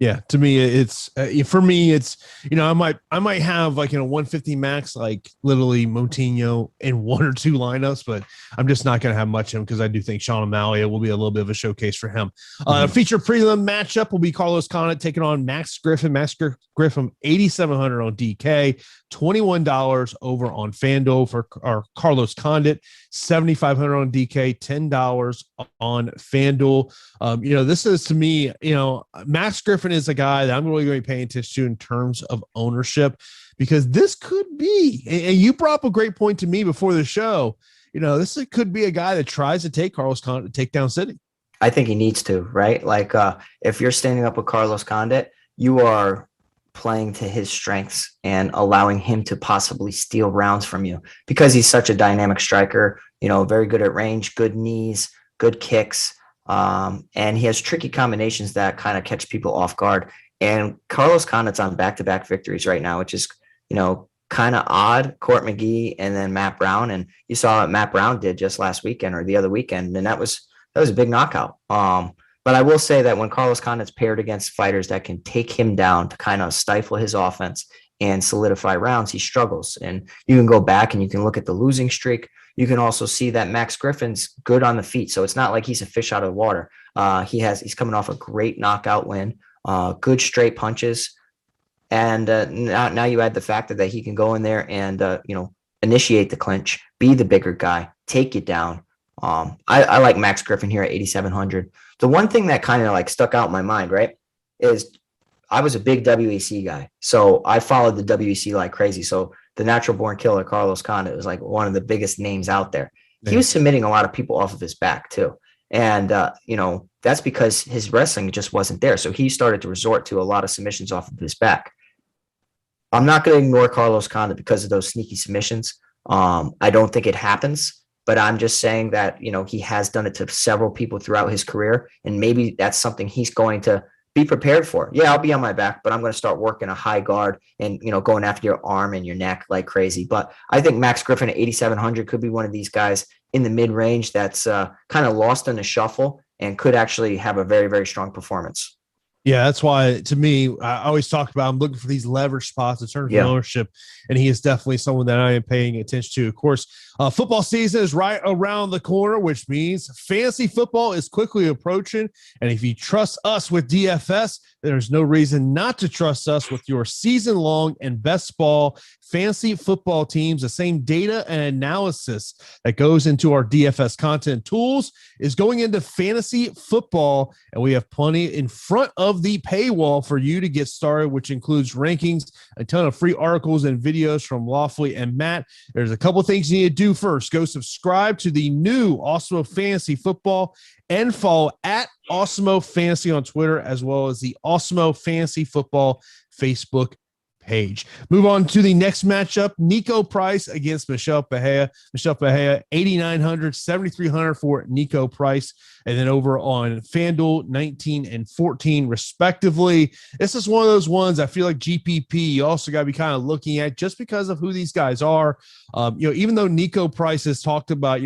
Yeah, to me, it's for me, it's I might have like in a 150 max, like literally Moutinho in one or two lineups, but I'm just not going to have much of him because I do think Sean O'Malley will be a little bit of a showcase for him. Feature prelim matchup will be Carlos Conor taking on Max Griffin. Max Griffin 8,700 on DK, $21 over on FanDuel for Carlos Condit, 7,500 on DK, $10 on FanDuel. This is, to me, Max Griffin is a guy that I'm really going to be paying attention to in terms of ownership, because this could be, and you brought up a great point to me before the show, this could be a guy that tries to take Carlos Condit to take down City. I think he needs to, right? Like, if you're standing up with Carlos Condit, you are playing to his strengths and allowing him to possibly steal rounds from you, because he's such a dynamic striker, very good at range, good knees, good kicks. And he has tricky combinations that kind of catch people off guard. And Carlos Condit's on back-to-back victories right now, which is, kind of odd. Court McGee and then Matt Brown. And you saw what Matt Brown did just last weekend or the other weekend. And that was a big knockout. But I will say that when Carlos Condit's paired against fighters that can take him down to kind of stifle his offense and solidify rounds, he struggles. And you can go back and you can look at the losing streak. You can also see that Max Griffin's good on the feet. So it's not like he's a fish out of the water. He's coming off a great knockout win, good straight punches. And now you add the factor that he can go in there and, initiate the clinch, be the bigger guy, take you down. I like Max Griffin here at 8,700. The one thing that kind of like stuck out in my mind, right, is I was a big WEC guy. So I followed the WEC like crazy. So the natural born killer, Carlos Condit, was like one of the biggest names out there. Yeah. He was submitting a lot of people off of his back too. And, that's because his wrestling just wasn't there. So he started to resort to a lot of submissions off of his back. I'm not going to ignore Carlos Condit because of those sneaky submissions. I don't think it happens, but I'm just saying that, he has done it to several people throughout his career. And maybe that's something he's going to be prepared for. Yeah, I'll be on my back, but I'm going to start working a high guard and, going after your arm and your neck like crazy. But I think Max Griffin at 8,700 could be one of these guys in the mid-range that's kind of lost in the shuffle and could actually have a very, very strong performance. Yeah, that's why, to me, I always talk about I'm looking for these leverage spots in terms of ownership, and he is definitely someone that I am paying attention to. Of course, football season is right around the corner, which means fantasy football is quickly approaching. And if you trust us with DFS, there's no reason not to trust us with your season-long and best ball fantasy football teams. The same data and analysis that goes into our DFS content tools is going into fantasy football, and we have plenty in front of the paywall for you to get started, which includes rankings, a ton of free articles and videos from Lawfully and Matt. There's a couple things you need to do. First, go subscribe to the new Awesemo Fantasy Football and follow at Awesemo Fantasy on Twitter, as well as the Awesemo Fantasy Football Facebook page. Move on to the next matchup. Niko Price against Michel Pereira. Michel Pereira, 8,900, 7,300 for Niko Price. And then over on FanDuel, 19 and 14 respectively. This is one of those ones I feel like GPP, you also got to be kind of looking at just because of who these guys are. Even though Niko Price has talked about,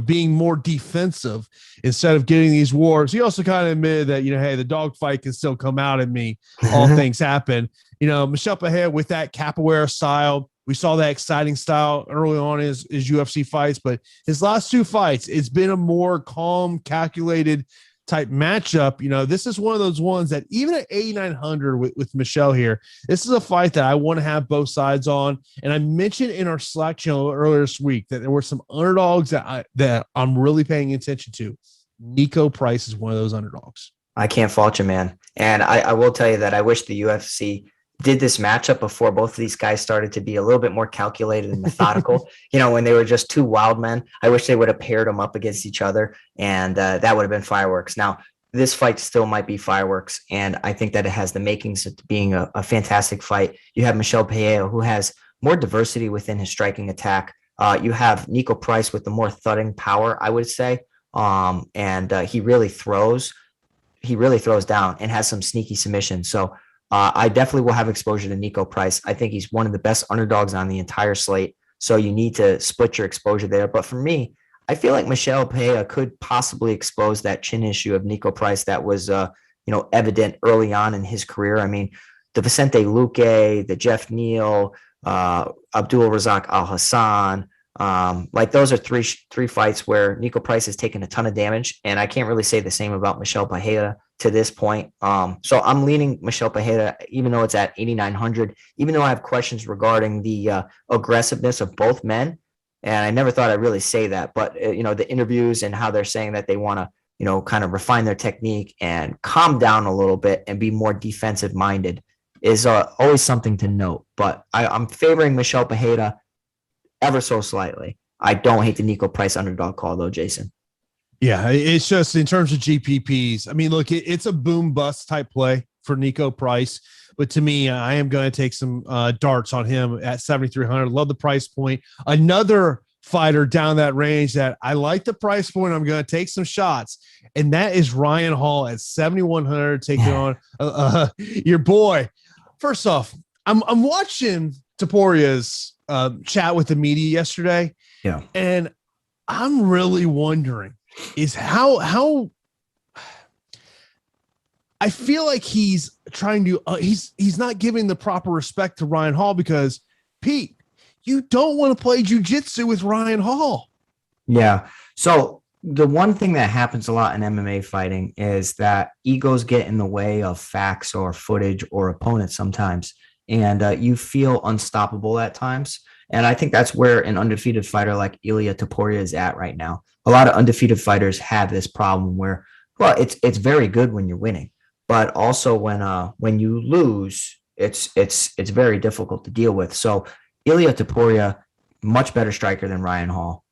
being more defensive instead of getting these wars, he also kind of admitted that, hey, the dog fight can still come out in me. All things happen. Michel Pereira with that capoeira style, we saw that exciting style early on in his UFC fights, but his last two fights, it's been a more calm, calculated type matchup. This is one of those ones that even at 8,900 with Michel here, this is a fight that I want to have both sides on. And I mentioned in our Slack channel earlier this week that there were some underdogs that I'm really paying attention to. Niko Price is one of those underdogs. I can't fault you, man. And I will tell you that I wish the UFC did this matchup before both of these guys started to be a little bit more calculated and methodical. When they were just two wild men, I wish they would have paired them up against each other, and that would have been fireworks. Now, this fight still might be fireworks, and I think that it has the makings of being a fantastic fight. You have Michel Pereira, who has more diversity within his striking attack. You have Niko Price with the more thudding power, I would say, and he really throws down and has some sneaky submissions. So I definitely will have exposure to Niko Price. I think he's one of the best underdogs on the entire slate. So you need to split your exposure there. But for me, I feel like Michel Pereira could possibly expose that chin issue of Niko Price that was, evident early on in his career. I mean, the Vicente Luque, the Jeff Neal, Abdul Razak Al Hassan, those are three fights where Niko Price has taken a ton of damage, and I can't really say the same about Michel Pereira to this point. So I'm leaning Michel Pereira, even though it's at 8,900, even though I have questions regarding the aggressiveness of both men. And I never thought I'd really say that, but the interviews and how they're saying that they want to, kind of refine their technique and calm down a little bit and be more defensive minded is always something to note. But I'm favoring Michel Pereira ever so slightly. I don't hate the Niko Price underdog call though, Jason. Yeah, it's just in terms of GPPs. I mean, look, it's a boom bust type play for Niko Price, but to me, I am going to take some darts on him at 7,300. Love the price point. Another fighter down that range that I like the price point. I'm going to take some shots, and that is Ryan Hall at 7,100 taking on your boy. First off, I'm watching Toporia's chat with the media yesterday. Yeah. And I'm really wondering is how I feel like he's trying to, he's not giving the proper respect to Ryan Hall because Pete, you don't want to play jujitsu with Ryan Hall. Yeah. So the one thing that happens a lot in MMA fighting is that egos get in the way of facts or footage or opponents sometimes. And you feel unstoppable at times. And I think that's where an undefeated fighter like Ilia Topuria is at right now. A lot of undefeated fighters have this problem where, well, it's very good when you're winning, but also when you lose, it's very difficult to deal with. So Ilia Topuria, much better striker than Ryan Hall.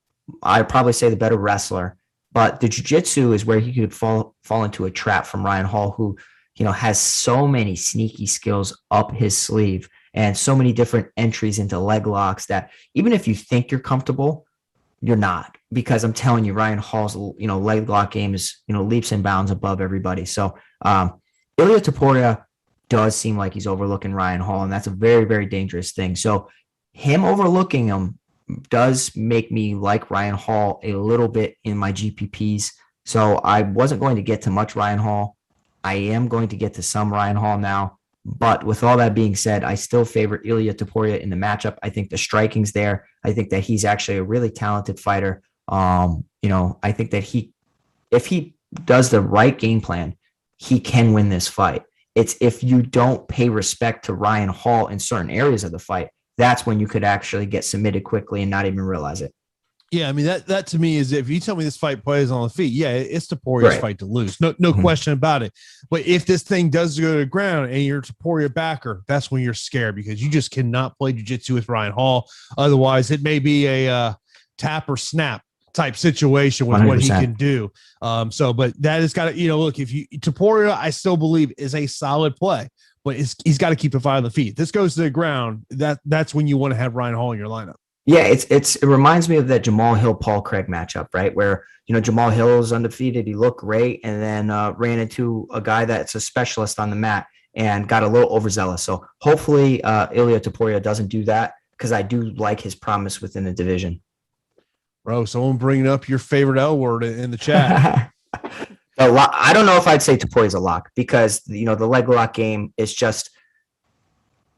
I'd probably say the better wrestler, but the jiu-jitsu is where he could fall into a trap from Ryan Hall, who has so many sneaky skills up his sleeve and so many different entries into leg locks that even if you think you're comfortable, you're not, because I'm telling you, Ryan Hall's, leg lock game is, leaps and bounds above everybody. So Ilia Topuria does seem like he's overlooking Ryan Hall, and that's a very, very dangerous thing. So him overlooking him does make me like Ryan Hall a little bit in my GPPs. So I wasn't going to get to much Ryan Hall. I am going to get to some Ryan Hall now. But with all that being said, I still favor Ilia Topuria in the matchup. I think the striking's there. I think that he's actually a really talented fighter. I think that if he does the right game plan, he can win this fight. It's if you don't pay respect to Ryan Hall in certain areas of the fight, that's when you could actually get submitted quickly and not even realize it. Yeah, I mean, that to me is, if you tell me this fight plays on the feet, yeah, it's Toporia's fight to lose. No question about it. But if this thing does go to the ground and you're a Topuria backer, that's when you're scared, because you just cannot play jiu-jitsu with Ryan Hall. Otherwise, it may be a tap or snap type situation with 100%. What he can do. But that has got to, look, if you Topuria, I still believe is a solid play. but he's got to keep the fight on the feet. This goes to the ground. That's when you want to have Ryan Hall in your lineup. Yeah, it reminds me of that Jamal Hill Paul Craig matchup, right? Where Jamal Hill is undefeated, he looked great, and then ran into a guy that's a specialist on the mat and got a little overzealous. So hopefully Ilia Topuria doesn't do that, because I do like his promise within the division. Bro, someone bringing up your favorite L word in the chat. I don't know if I'd say Topuria is a lock, because the leg lock game is just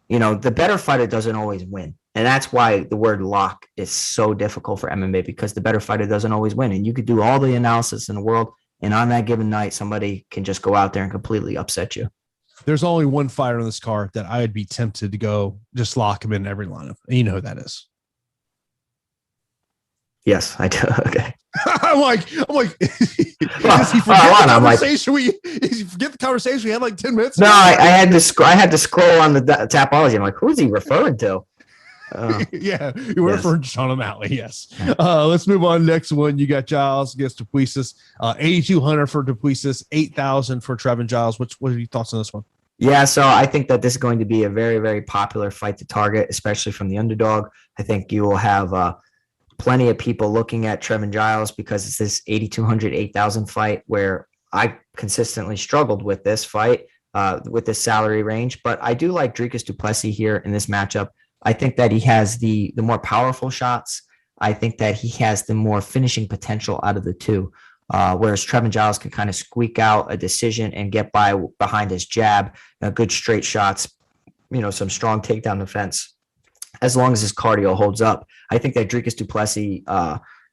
the better fighter doesn't always win. And that's why the word lock is so difficult for MMA, because the better fighter doesn't always win. And you could do all the analysis in the world, and on that given night, somebody can just go out there and completely upset you. There's only one fighter on this card that I would be tempted to go just lock him in every lineup. And you know who that is. Yes, I do. Okay. I'm like, does he forget the conversation we had like 10 minutes ago? No, I had to scroll on the Tapology. I'm like, who's he referring to? Yeah, you were for Sean O'Malley. Yes. Let's move on. Next one, you got Giles against Dupuis. 8,200 for Dupuis, 8,000 for Trevin Giles. What are your thoughts on this one? Yeah, so I think that this is going to be a very, very popular fight to target, especially from the underdog. I think you will have plenty of people looking at Trevin Giles because it's this 8,200, 8,000 fight, where I consistently struggled with this fight with this salary range. But I do like Dricus du Plessis here in this matchup. I think that he has the more powerful shots. I think that he has the more finishing potential out of the two, whereas Trevin Giles can kind of squeak out a decision and get by behind his jab, good straight shots, some strong takedown defense. As long as his cardio holds up, I think that Dricus du Plessis,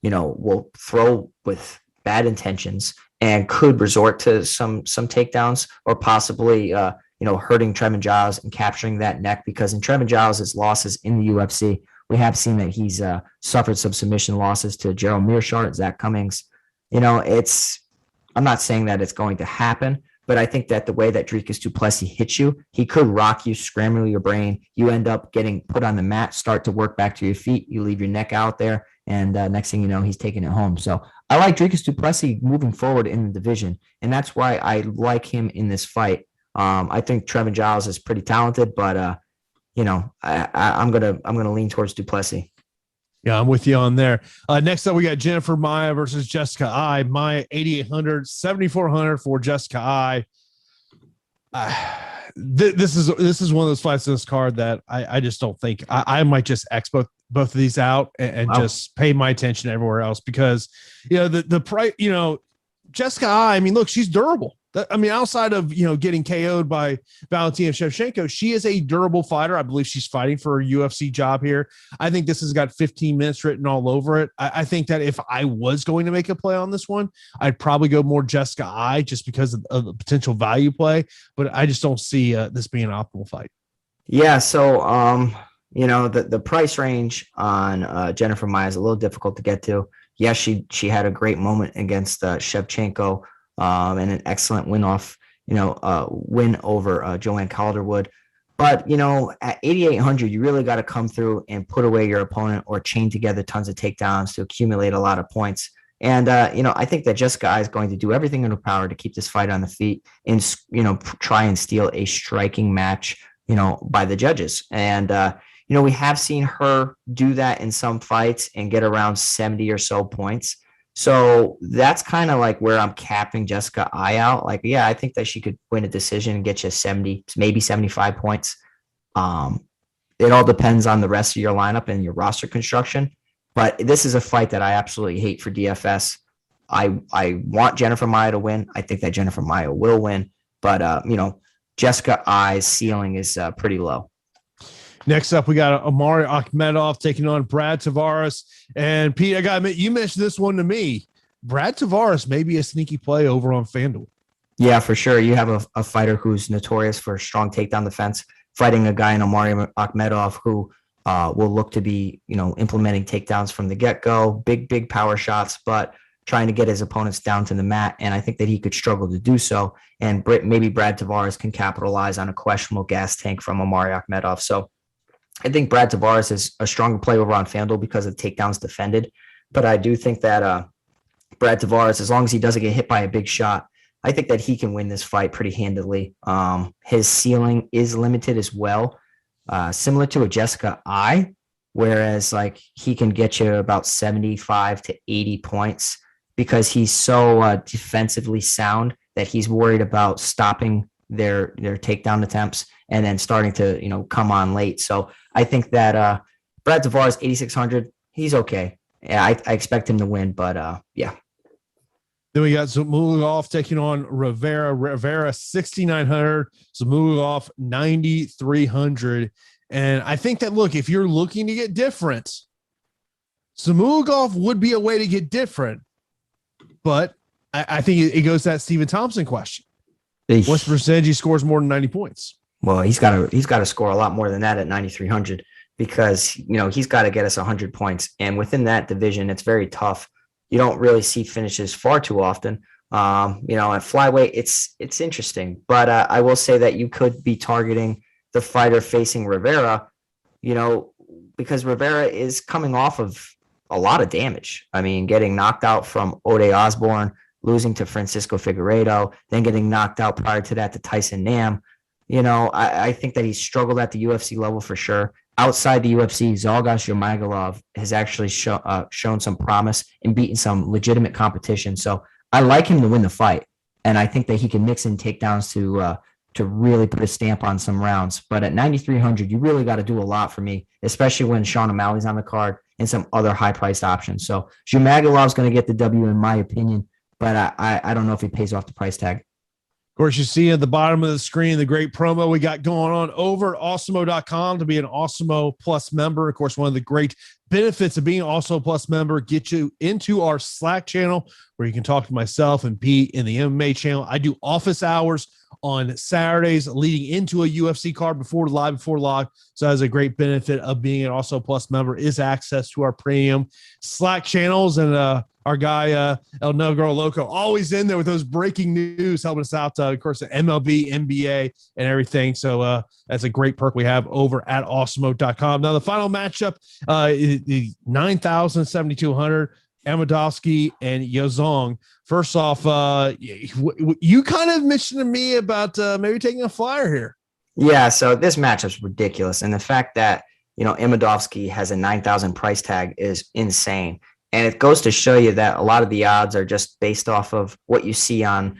will throw with bad intentions and could resort to some takedowns, or possibly hurting Trevin Giles and capturing that neck, because in Trevin Giles' losses in the UFC, we have seen that he's suffered some submission losses to Gerald Mearshart, Zach Cummings. I'm not saying that it's going to happen, but I think that the way that Dricus du Plessis hits you, he could rock you, scramble your brain. You end up getting put on the mat, start to work back to your feet. You leave your neck out there, and next thing you know, he's taking it home. So I like Dricus du Plessis moving forward in the division, and that's why I like him in this fight. I think Trevin Giles is pretty talented, but I'm gonna lean towards du Plessis. Yeah, I'm with you on there. Next up, we got Jennifer Maia versus Jessica Eye. Maia 8,800, 7,400 for Jessica Eye. This is one of those fights in this card that I just don't think I might just X both of these out and just pay my attention everywhere else, because the price. Jessica Eye, I mean, look, she's durable. Outside of, getting KO'd by Valentina Shevchenko, she is a durable fighter. I believe she's fighting for a UFC job here. I think this has got 15 minutes written all over it. I think that if I was going to make a play on this one, I'd probably go more Jessica Eye just because of the potential value play, but I just don't see this being an optimal fight. Yeah. So, the price range on Jennifer Maia is a little difficult to get to. Yes, she had a great moment against Shevchenko. And an excellent win over Joanne Calderwood. But, at 8,800, you really got to come through and put away your opponent or chain together tons of takedowns to accumulate a lot of points. And, I think that Jessica Eye is going to do everything in her power to keep this fight on the feet and, try and steal a striking match, by the judges. And, we have seen her do that in some fights and get around 70 or so points. So that's kind of like where I'm capping Jessica Eye out. Like, yeah, I think that she could win a decision and get you 70, maybe 75 points. It all depends on the rest of your lineup and your roster construction. But this is a fight that I absolutely hate for DFS. I want Jennifer Maia to win. I think that Jennifer Maia will win. But, Jessica Eye's ceiling is pretty low. Next up, we got Omari Akhmedov taking on Brad Tavares. And Pete, I got to admit, you mentioned this one to me. Brad Tavares may be a sneaky play over on FanDuel. Yeah, for sure. You have a fighter who's notorious for strong takedown defense, fighting a guy in Omari Akhmedov who will look to be, implementing takedowns from the get-go, big power shots, but trying to get his opponents down to the mat. And I think that he could struggle to do so. And maybe Brad Tavares can capitalize on a questionable gas tank from Omari Akhmedov. So I think Brad Tavares is a stronger play over on FanDuel because of takedowns defended. But I do think that Brad Tavares, as long as he doesn't get hit by a big shot, I think that he can win this fight pretty handily. His ceiling is limited as well, similar to a Jessica I, whereas like he can get you about 75 to 80 points because he's so defensively sound that he's worried about stopping their takedown attempts and then starting to, come on late. So I think that Brad Tavares 8,600, he's okay. Yeah, I expect him to win, but yeah. Then we got Zamulov taking on Rivera. Rivera 6,900, Zamulov 9,300. And I think that, look, if you're looking to get different, Zamulov would be a way to get different. But I think it goes to that Stephen Thompson question. What's the percentage he scores more than 90 points? Well, he's got to score a lot more than that at 9,300 because, he's got to get us 100 points. And within that division, it's very tough. You don't really see finishes far too often. At flyweight, it's interesting. But I will say that you could be targeting the fighter facing Rivera, because Rivera is coming off of a lot of damage. I mean, getting knocked out from Ode Osborne, losing to Francisco Figueiredo, then getting knocked out prior to that to Tyson Nam. I think that he's struggled at the UFC level for sure. Outside the UFC, Zhalgas Yurmagomedov has actually shown some promise and beaten some legitimate competition. So I like him to win the fight, and I think that he can mix in takedowns to really put a stamp on some rounds. But at 9,300, you really got to do a lot for me, especially when Sean O'Malley's on the card and some other high-priced options. So Yurmagomedov's going to get the W in my opinion, but I don't know if he pays off the price tag. Of course, you see at the bottom of the screen the great promo we got going on over at Awesemo.com to be an Awesemo Plus member. Of course, one of the great benefits of being an Awesemo Plus member, get you into our Slack channel where you can talk to myself and Pete in the MMA channel. I do office hours on Saturdays leading into a UFC card before log. So that's a great benefit of being an Awesemo Plus member is access to our premium Slack channels. And our guy, El Negro Loco, always in there with those breaking news, helping us out, of course, the MLB, NBA, and everything. So that's a great perk we have over at Awesemo.com. Now, the final matchup is the 9,700, Amedovski and Yazong. First off, you kind of mentioned to me about maybe taking a flyer here. Yeah, so this matchup's ridiculous. And the fact that, Amedovski has a 9,000 price tag is insane. And it goes to show you that a lot of the odds are just based off of what you see on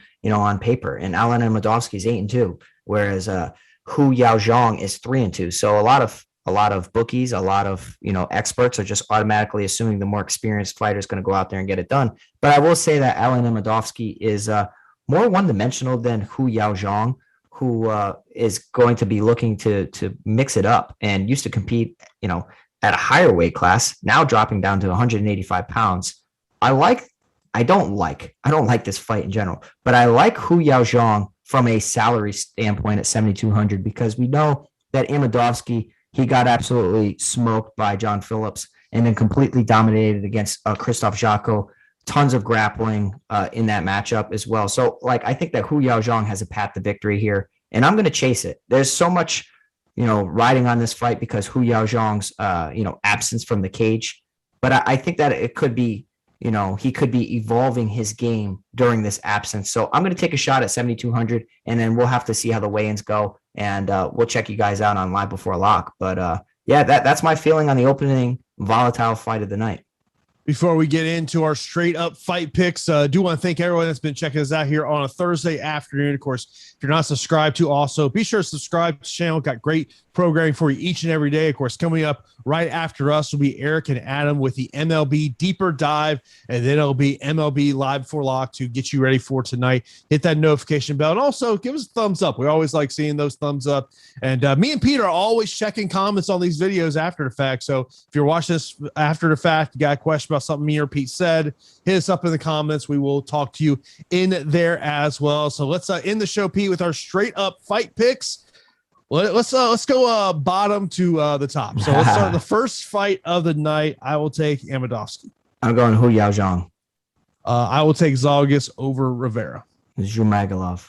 paper. And Alan Amedovski is 8-2, whereas Hu Yaozhong is 3-2. So a lot of bookies, a lot of experts are just automatically assuming the more experienced fighter is going to go out there and get it done. But I will say that Alan Amedovski is more one-dimensional than Hu Yaozhong, who is going to be looking to mix it up and used to compete, at a higher weight class, now dropping down to 185 pounds. I don't like this fight in general, but I like Hu Yaozhong from a salary standpoint at 7,200 because we know that Amedovski, he got absolutely smoked by John Phillips and then completely dominated against Christoph Jacko. Tons of grappling in that matchup as well. So I think that Hu Yaozhong has a path to victory here, and I'm going to chase it. There's so much riding on this fight because Hu Yaozhong's, absence from the cage. But I think that it could be, he could be evolving his game during this absence. So I'm going to take a shot at 7,200, and then we'll have to see how the weigh-ins go. And we'll check you guys out on Live Before Lock. But that's my feeling on the opening volatile fight of the night. Before we get into our straight up fight picks, do want to thank everyone that's been checking us out here on a Thursday afternoon. Of course, if you're not subscribed to also, be sure to subscribe to the channel. Got great programming for you each and every day. Of course, coming up right after us will be Eric and Adam with the MLB Deeper Dive, and then it'll be MLB Live Before Lock to get you ready for tonight. Hit that notification bell, and also give us a thumbs up. We always like seeing those thumbs up. And me and Pete are always checking comments on these videos after the fact. So if you're watching this after the fact, you got a question about something me or Pete said, hit us up in the comments. We will talk to you in there as well. So let's end the show, Pete, with our straight up fight picks. Let's go bottom to the top. So let's start the first fight of the night. I will take Amedovski. I'm going Hu Yaozhong. I will take Zhalgas over Rivera. Zhumagulov.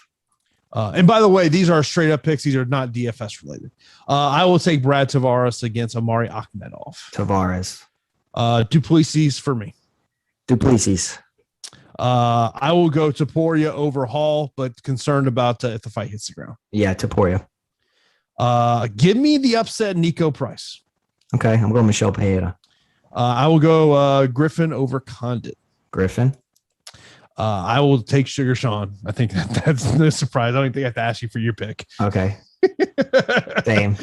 And by the way, these are straight up picks. These are not DFS related. I will take Brad Tavares against Amari Akhmedov. Tavares. Duplessis for me. Duplessis. I will go to Poirier over Hall, but concerned about if the fight hits the ground. Yeah, Taporia. Give me the upset Niko Price. Okay, I'm going Michel Pereira. I will go Griffin over Condit. Griffin. I will take Sugar Sean. I think that's no surprise. I don't think I have to ask you for your pick. Okay. Same.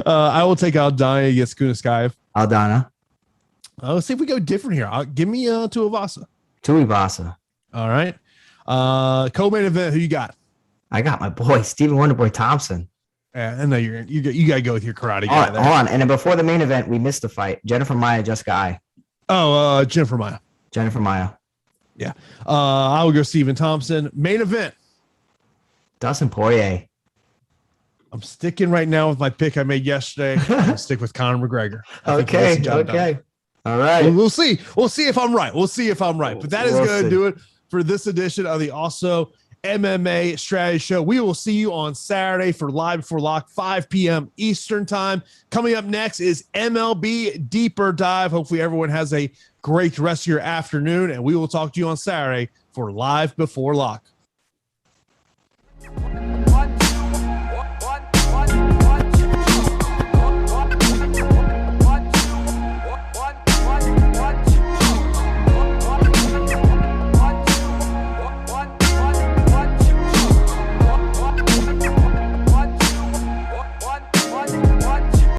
I will take Aldana against Kunaskayev. Aldana. Let's see if we go different here. Give me Tuivasa. Tuivasa. All right. Co-main event. Who you got? I got my boy Stephen Wonderboy Thompson. Yeah, I know you got to go with your karate guy. Hold on. And then before the main event, we missed the fight. Jennifer Maia, Jessica Eye. Oh, Jennifer Maia. Jennifer Maia. Yeah. I will go Stephen Thompson. Main event. Dustin Poirier. I'm sticking right now with my pick I made yesterday. I'm going to stick with Conor McGregor. Okay. All right. We'll see. We'll see if I'm right. But that is going to do it for this edition of the Also MMA Strategy Show. We will see you on Saturday for Live Before Lock, 5 p.m. Eastern Time. Coming up next is MLB Deeper Dive. Hopefully everyone has a great rest of your afternoon, and we will talk to you on Saturday for Live Before Lock.